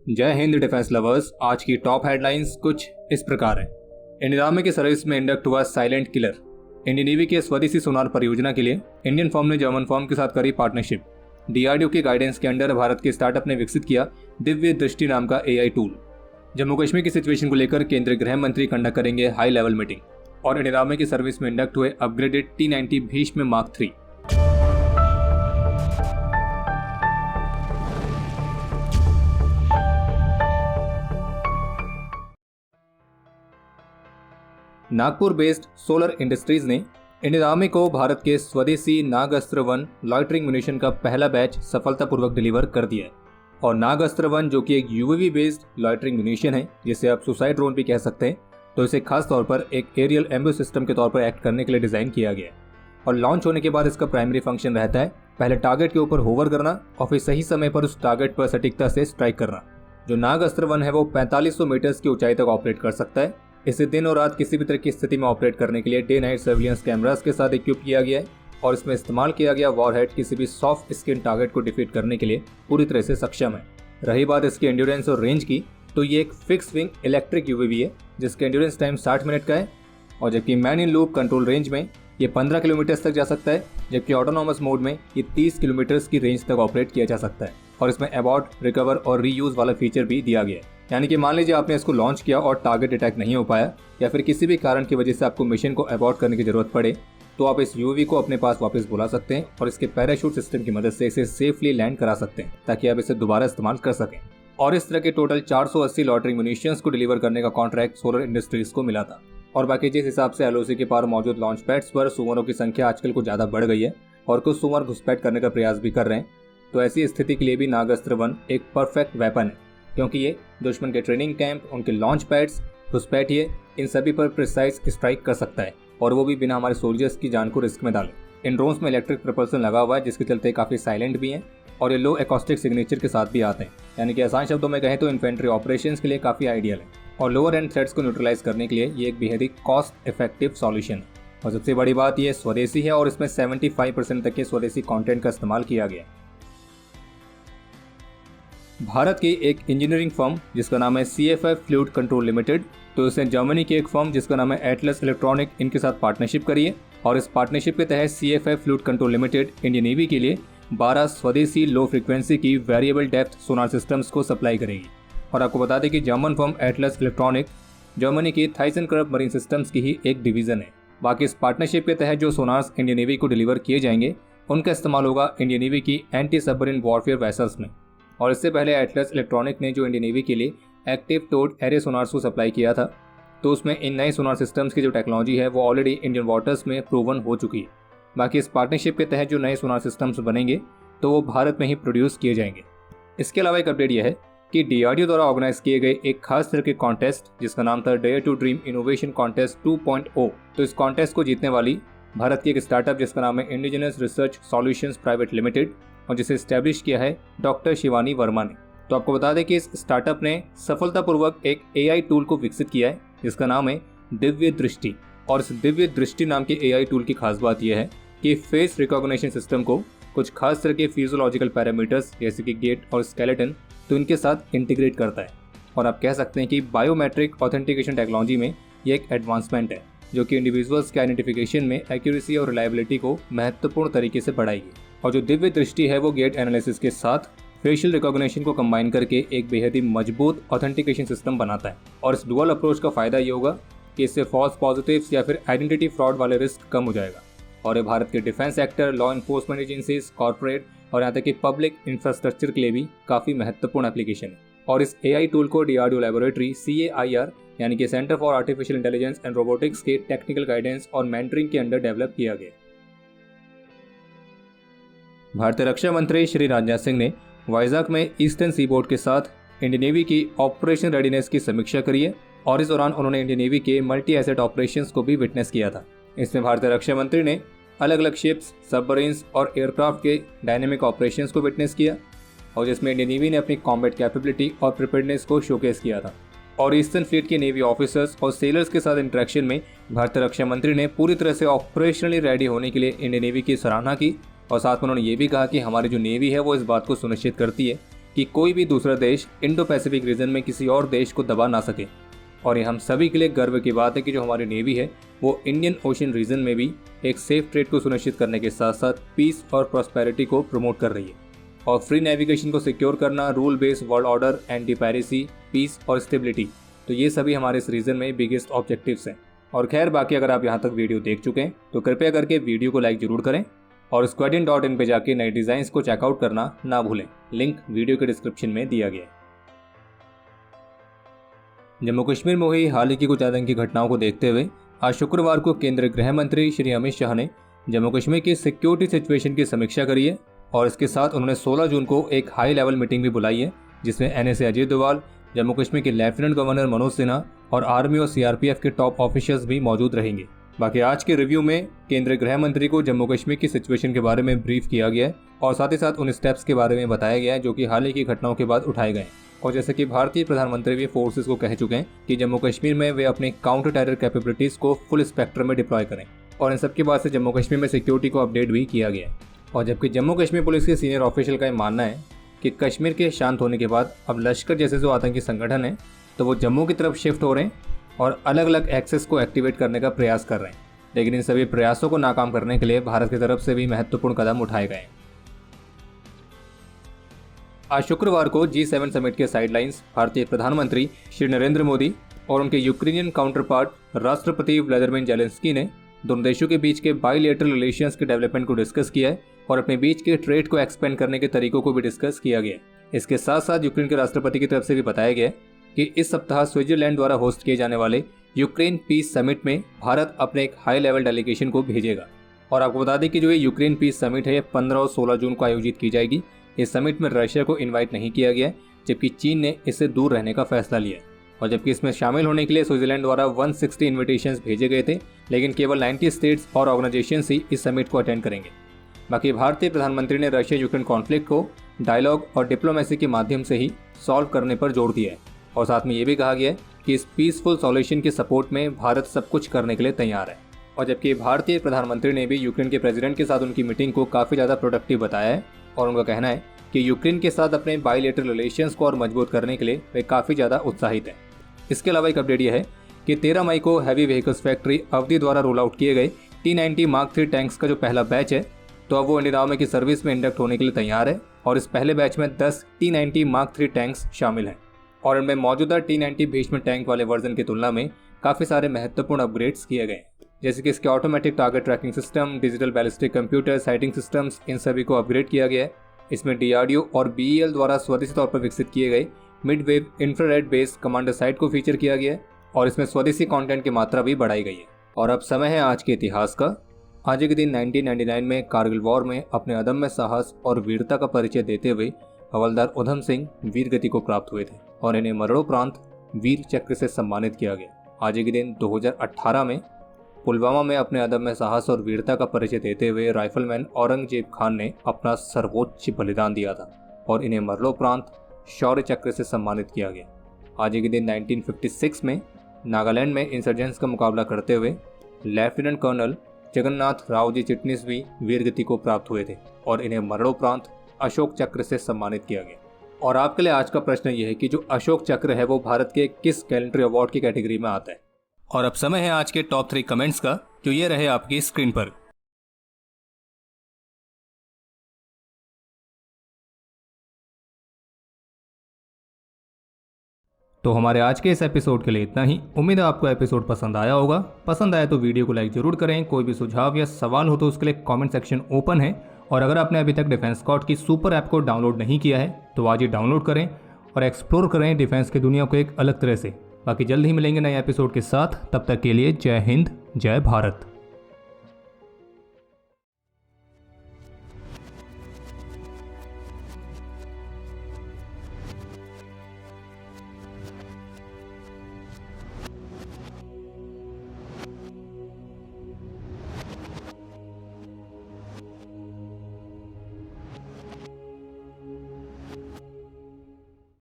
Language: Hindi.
जय हिंद डिफेंस लवर्स। आज की टॉप हेडलाइंस कुछ इस प्रकार हैं। इंडियन आर्मी की सर्विस में इंडक्ट हुआ साइलेंट किलर। इंडियन नेवी के स्वदेशी सोनार परियोजना के लिए इंडियन फर्म ने जर्मन फर्म के साथ करी पार्टनरशिप। डीआरडीओ के गाइडेंस के अंडर भारत के स्टार्टअप ने विकसित किया दिव्य दृष्टि नाम का एआई टूल। जम्मू कश्मीर की सिचुएशन को लेकर केंद्रीय गृह मंत्री कंडक्ट करेंगे हाई लेवल मीटिंग। और इंडियन आर्मी की सर्विस में इंडक्ट हुए upgraded T90 Bhishma mark 3। Nagpur based solar industries ने इंडियन आर्मी को भारत के स्वदेशी नागास्त्र 1 लॉइटरिंग म्यूनिशन का पहला बैच सफलतापूर्वक डिलीवर कर दिया है। और नागास्त्र 1 जो कि एक यूएवी बेस्ड लॉइटरिंग म्यूनिशन है, जिसे आप सुसाइड ड्रोन भी कह सकते हैं, तो इसे खास तौर पर एक एरियल एम्बुश सिस्टम के तौर पर एक्ट करने के लिए डिजाइन किया गया है। और लॉन्च होने के बाद इसका प्राइमरी फंक्शन रहता है पहले टारगेट के ऊपर होवर करना और फिर सही समय पर उस टारगेट पर सटीकता से स्ट्राइक करना। जो नागास्त्र 1 है वो 4500 मीटर्स की ऊंचाई तक ऑपरेट कर सकता है। इसे दिन और रात किसी भी तरह की स्थिति में ऑपरेट करने के लिए डे नाइट सर्विलेंस कैमरास के साथ इक्विप किया गया है। और इसमें इस्तेमाल किया गया वॉरहेड किसी भी सॉफ्ट स्किन टारगेट को डिफीट करने के लिए पूरी तरह से सक्षम है। रही बात इसकी एंड्योरेंस और रेंज की, तो ये एक फिक्स विंग इलेक्ट्रिक यूएवी है जिसका एंड्योरेंस टाइम 60 मिनट का है। और जबकि man in loop control range में ये 15 किलोमीटर तक जा सकता है, जबकि ऑटोनॉमस मोड में ये 30 किलोमीटर की रेंज तक ऑपरेट किया जा सकता है। और इसमें अबॉर्ट, रिकवर और रीयूज वाला फीचर भी दिया गया है। यानी कि मान लीजिए आपने इसको लॉन्च किया और टारगेट डिटेक्ट नहीं हो पाया या फिर किसी भी कारण की वजह से आपको मिशन को अबॉर्ट करने की जरूरत पड़े, तो आप इस यूएवी को अपने पास वापस बुला सकते हैं और इसके पैराशूट सिस्टम की मदद से इसे सेफली लैंड करा सकते हैं ताकि आप इसे दोबारा इस्तेमाल कर सकें। और इस तरह के टोटल 480 लॉटरिंग म्यूनिशंस को डिलीवर करने का कॉन्ट्रैक्ट सोलर इंडस्ट्रीज को मिला था। और बाकी जिस हिसाब से एलओसी के पार मौजूद लॉन्च पैड्स पर सुमरों की संख्या आजकल कुछ ज़्यादा बढ़ गई है और कुछ सुमर घुसपैठ करने का प्रयास भी कर रहे हैं, तो ऐसी स्थिति के लिए भी नागास्त्र 1 एक परफेक्ट वेपन है, क्योंकि ये दुश्मन के ट्रेनिंग कैंप, उनके लॉन्च पैड्स, घुसपैठिए, इन सभी पर प्रिसाइज स्ट्राइक कर सकता है। और वो भी बिना हमारे सोल्जर्स की जान को रिस्क में डाले। इन ड्रोन्स में इलेक्ट्रिक प्रपल्सन लगा हुआ है जिसके चलते काफ़ी साइलेंट भी हैं और ये लो एकॉस्टिक सिग्नेचर के साथ भी आते हैं। यानी कि आसान शब्दों में कहें तो इन्फेंट्री ऑपरेशंस के लिए काफ़ी आइडियल है। और लोअर एंड थ्रेट्स को न्यूट्रलाइज करने के लिए ये एक बेहद ही कॉस्ट इफेक्टिव सॉल्यूशन है। और सबसे बड़ी बात ये स्वदेशी है और इसमें 75% तक के स्वदेशी कंटेंट का इस्तेमाल किया गया है। भारत की एक इंजीनियरिंग फर्म जिसका नाम है CFI फ्लूइड कंट्रोल लिमिटेड, तो इसने जर्मनी की एक फर्म जिसका नाम है एटलस इलेक्ट्रॉनिक, इनके साथ पार्टनरशिप करी है। और इस पार्टनरशिप के तहत CFI fluid control limited Indian navy के लिए 12 स्वदेशी लो फ्रीक्वेंसी की वेरिएबल डेप्थ सोनार सिस्टम्स को सप्लाई करेगी। और आपको बता दें कि German firm Atlas electronic Germany की थाइसेनक्रप मरीन सिस्टम्स की ही एक डिवीजन है। बाकी इस पार्टनरशिप के तहत जो सोनार्स इंडियन नेवी को डिलीवर किए जाएंगे उनका इस्तेमाल होगा इंडियन नेवी की एंटी सबमरीन वॉरफेयर वेसल्स में। और इससे पहले एटलस इलेक्ट्रॉनिक ने जो इंडियन नेवी के लिए एक्टिव टोड एरे सोनार्स को सप्लाई किया था, तो उसमें इन नए सोनार सिस्टम्स की जो टेक्नोलॉजी है वो ऑलरेडी इंडियन वाटर्स में प्रूवन हो चुकी है। बाकी इस पार्टनरशिप के तहत जो नए सोनार सिस्टम्स बनेंगे तो वो भारत में ही प्रोड्यूस किए जाएंगे। इसके अलावा एक अपडेट यह है कि डीआरडीओ द्वारा ऑर्गेनाइज किए गए एक खास तरह के कॉन्टेस्ट जिसका नाम था dare to dream innovation contest 2.0, तो इस कॉन्टेस्ट को जीतने वाली भारत की एक स्टार्टअप जिसका नाम है indigenous research solutions private limited और जिसे स्टैब्लिश किया है डॉक्टर शिवानी वर्मा ने। तो आपको बता दें कि इस स्टार्टअप ने सफलतापूर्वक एक एआई टूल को विकसित किया है जिसका नाम है दिव्य दृष्टि। और इस दिव्य दृष्टि नाम के एआई टूल की खास बात यह है कि फेस रिकॉग्निशन सिस्टम को कुछ खास तरह के फिजियोलॉजिकल पैरामीटर्स जैसे कि गेट और स्केलेटन तो इनके साथ इंटीग्रेट करता है। और आप कह सकते हैं कि बायोमेट्रिक ऑथेंटिकेशन टेक्नोलॉजी में ये एक एडवांसमेंट है जो कि इंडिविजुअल्स के आइडेंटिफिकेशन में एक्यूरेसी और रिलायबिलिटी को महत्वपूर्ण तरीके से बढ़ाएगी। और जो दिव्य दृष्टि है वो गेट एनालिसिस के साथ फेशियल रिकॉग्निशन को कंबाइन करके एक बेहद ही मजबूत ऑथेंटिकेशन सिस्टम बनाता है। और इस डुअल अप्रोच का फायदा ये होगा कि इससे फॉल्स पॉजिटिव्स या फिर आइडेंटिटी फ्रॉड वाले रिस्क कम हो जाएगा। और ये भारत के defence sector, law enforcement agencies, corporate और यहाँ तक कि पब्लिक इंफ्रास्ट्रक्चर के लिए भी काफ़ी महत्वपूर्ण एप्लीकेशन है। और इस एआई टूल को डीआरडीओ लैबोरेटरी CAIR यानी कि centre for artificial intelligence and robotics के टेक्निकल गाइडेंस और मेंटरिंग के अंडर डेवलप किया गया। भारतीय रक्षा मंत्री श्री राजनाथ सिंह ने वाइजाग में ईस्टर्न सीबोर्ड के साथ इंडियन नेवी की ऑपरेशन रेडीनेस की समीक्षा करी है। और इस दौरान उन्होंने इंडियन नेवी के मल्टी एसेट ऑपरेशंस को भी विटनेस किया था। इसमें भारतीय रक्षा मंत्री ने अलग अलग शिप्स, सबमरीन्स और एयरक्राफ्ट के डायनेमिक ऑपरेशंस को विटनेस किया और जिसमें इंडियन नेवी ने अपनी कॉम्बैट कैपेबिलिटी और प्रिपेयर्डनेस को शोकेस किया था। और ईस्टर्न फ्लीट के नेवी ऑफिसर्स और सेलर्स के साथ इंटरेक्शन में भारतीय रक्षा मंत्री ने पूरी तरह से ऑपरेशनली रेडी होने के लिए इंडियन नेवी की सराहना की। और साथ में उन्होंने ये भी कहा कि हमारी जो नेवी है वो इस बात को सुनिश्चित करती है कि कोई भी दूसरा देश इंडो पैसिफिक रीजन में किसी और देश को दबा ना सके। और ये हम सभी के लिए गर्व की बात है कि जो हमारी नेवी है वो इंडियन ओशन रीजन में भी एक सेफ ट्रेड को सुनिश्चित करने के साथ साथ पीस और प्रॉस्पेरिटी को प्रमोट कर रही है। और फ्री नेविगेशन को सिक्योर करना, rule based world order, anti piracy, peace और स्टेबिलिटी, तो ये सभी हमारे इस रीजन में बिगेस्ट ऑब्जेक्टिव्स हैं। और खैर बाकी अगर आप यहाँ तक वीडियो देख चुके हैं तो कृपया करके वीडियो को लाइक जरूर करें और squadron.in पे जाके नए डिज़ाइंस को चेकआउट करना ना भूलें। लिंक वीडियो के डिस्क्रिप्शन में दिया गया है। जम्मू कश्मीर में हुई हाल ही की कुछ आतंकी घटनाओं को देखते हुए आज शुक्रवार को केंद्रीय गृह मंत्री श्री अमित शाह ने जम्मू कश्मीर की सिक्योरिटी सिचुएशन की समीक्षा करी है और इसके साथ उन्होंने 16 जून को एक हाई लेवल मीटिंग भी बुलाई है जिसमें NSA अजीत डोवाल, जम्मू कश्मीर के लेफ्टिनेंट गवर्नर मनोज सिन्हा और आर्मी और CRPF के टॉप ऑफिसर्स भी मौजूद रहेंगे। बाकी आज के रिव्यू में केंद्रीय गृह मंत्री को जम्मू कश्मीर की सिचुएशन के बारे में ब्रीफ किया गया है और साथ ही साथ उन स्टेप्स के बारे में बताया गया है जो कि हाल ही की घटनाओं के बाद उठाए गए। और जैसे कि भारतीय प्रधानमंत्री भी फोर्सेस को कह चुके हैं कि जम्मू कश्मीर में वे अपने काउंटर टेरर कैपेबिलिटीज को फुल स्पेक्ट्रम में डिप्लॉय करें। और इन सबके बाद से जम्मू कश्मीर में सिक्योरिटी को अपडेट भी किया गया है। और जबकि जम्मू कश्मीर पुलिस के सीनियर ऑफिशियल का यह मानना है कि कश्मीर के शांत होने के बाद अब लश्कर जैसे जो आतंकी संगठन है तो वो जम्मू की तरफ शिफ्ट हो रहे हैं और अलग अलग एक्सेस को एक्टिवेट करने का प्रयास कर रहे हैं। लेकिन इन सभी प्रयासों को नाकाम करने के लिए भारत की तरफ से भी महत्वपूर्ण कदम उठाए गए। आज शुक्रवार को G7 समिट के साइडलाइंस भारतीय प्रधानमंत्री श्री नरेंद्र मोदी और उनके यूक्रेनियन काउंटर पार्ट राष्ट्रपति व्लादिमीर जेलेंस्की ने दोनों देशों के बीच के बायलैटरल रिलेशंस के डेवलपमेंट को डिस्कस किया है और अपने बीच के ट्रेड को एक्सपेंड करने के तरीकों को भी डिस्कस किया गया। इसके साथ साथ यूक्रेन के राष्ट्रपति की तरफ से भी बताया गया कि इस सप्ताह स्विट्जरलैंड द्वारा होस्ट किए जाने वाले यूक्रेन पीस समिट में भारत अपने एक हाई लेवल डेलीगेशन को भेजेगा। और आपको बता दें कि जो ये यूक्रेन पीस समिट है ये 15 और 16 जून को आयोजित की जाएगी। इस समिट में रशिया को इन्वाइट नहीं किया गया जबकि चीन ने इससे दूर रहने का फैसला लिया। और जबकि इसमें शामिल होने के लिए स्विट्जरलैंड द्वारा 160 इन्विटेशंस भेजे गए थे लेकिन केवल 90 स्टेट्स और ऑर्गेनाइजेशंस ही इस समिट को अटेंड करेंगे। बाकी भारतीय प्रधानमंत्री ने रशिया यूक्रेन कॉन्फ्लिक्ट को डायलॉग और डिप्लोमेसी के माध्यम से ही सॉल्व करने पर जोर दिया है और साथ में ये भी कहा गया है कि इस पीसफुल सॉल्यूशन के सपोर्ट में भारत सब कुछ करने के लिए तैयार है। और जबकि भारतीय प्रधानमंत्री ने भी यूक्रेन के प्रेसिडेंट के साथ उनकी मीटिंग को काफ़ी ज़्यादा प्रोडक्टिव बताया है और उनका कहना है कि यूक्रेन के साथ अपने बायलैटरल रिलेशंस को और मजबूत करने के लिए वे काफ़ी ज़्यादा उत्साहित हैं। इसके अलावा एक अपडेट यह है कि 13 मई को हैवी व्हीकल्स फैक्ट्री अवधि द्वारा रोल आउट किए गए T90 Mark III टैंक्स का जो पहला बैच है तो अब वो इंडियन आर्मी की सर्विस में इंडक्ट होने के लिए तैयार है और इस पहले बैच में 10 T90 Mark III टैंक्स शामिल हैं और इनमें मौजूदा T90 भीष्म टैंक वाले वर्जन की तुलना में काफ़ी सारे महत्वपूर्ण अपग्रेड्स किए गए जैसे कि इसके automatic target tracking system, digital ballistic computer, sighting systems, इन सभी को अपग्रेड किया गया है। इसमें DRDO और BEL द्वारा स्वदेशी तौर पर विकसित किए गए mid wave infrared based commander site को फीचर किया गया है और इसमें स्वदेशी कंटेंट की मात्रा भी बढ़ाई गई है। और अब समय है आज के इतिहास का। आज के दिन 1999 में कारगिल वॉर में अपने अदम्य साहस और वीरता का परिचय देते हुए हवलदार उधम सिंह वीर गति को प्राप्त हुए थे और इन्हें मरणोपरांत वीर चक्र से सम्मानित किया गया। आज के दिन 2018 में पुलवामा में अपने अदम्य साहस और वीरता का परिचय देते हुए राइफलमैन औरंगजेब खान ने अपना सर्वोच्च बलिदान दिया था और इन्हें मरणोपरांत शौर्य चक्र से सम्मानित किया गया। आज के दिन 1956 में नागालैंड में इंसर्जेंट्स का मुकाबला करते हुए लेफ्टिनेंट कर्नल जगन्नाथ राव जी चिटनिस भी वीरगति को प्राप्त हुए थे और इन्हें मरणोपरांत अशोक चक्र से सम्मानित किया गया। और आपके लिए आज का प्रश्न यह है कि जो अशोक चक्र है वो भारत के किस गैलेंट्री अवार्ड की कैटेगरी में आता है। और अब समय है आज के टॉप 3 कमेंट्स का जो ये रहे आपकी स्क्रीन पर। तो हमारे आज के इस एपिसोड के लिए इतना ही। उम्मीद है आपको एपिसोड पसंद आया होगा। पसंद आया तो वीडियो को लाइक जरूर करें। कोई भी सुझाव या सवाल हो तो उसके लिए कमेंट सेक्शन ओपन है। और अगर आपने अभी तक डिफेंस स्कॉट की सुपर ऐप को डाउनलोड नहीं किया है तो आज ही डाउनलोड करें और एक्सप्लोर करें डिफेंस की दुनिया को एक अलग तरह से। बाकी जल्द ही मिलेंगे नए एपिसोड के साथ। तब तक के लिए जय हिंद, जय भारत।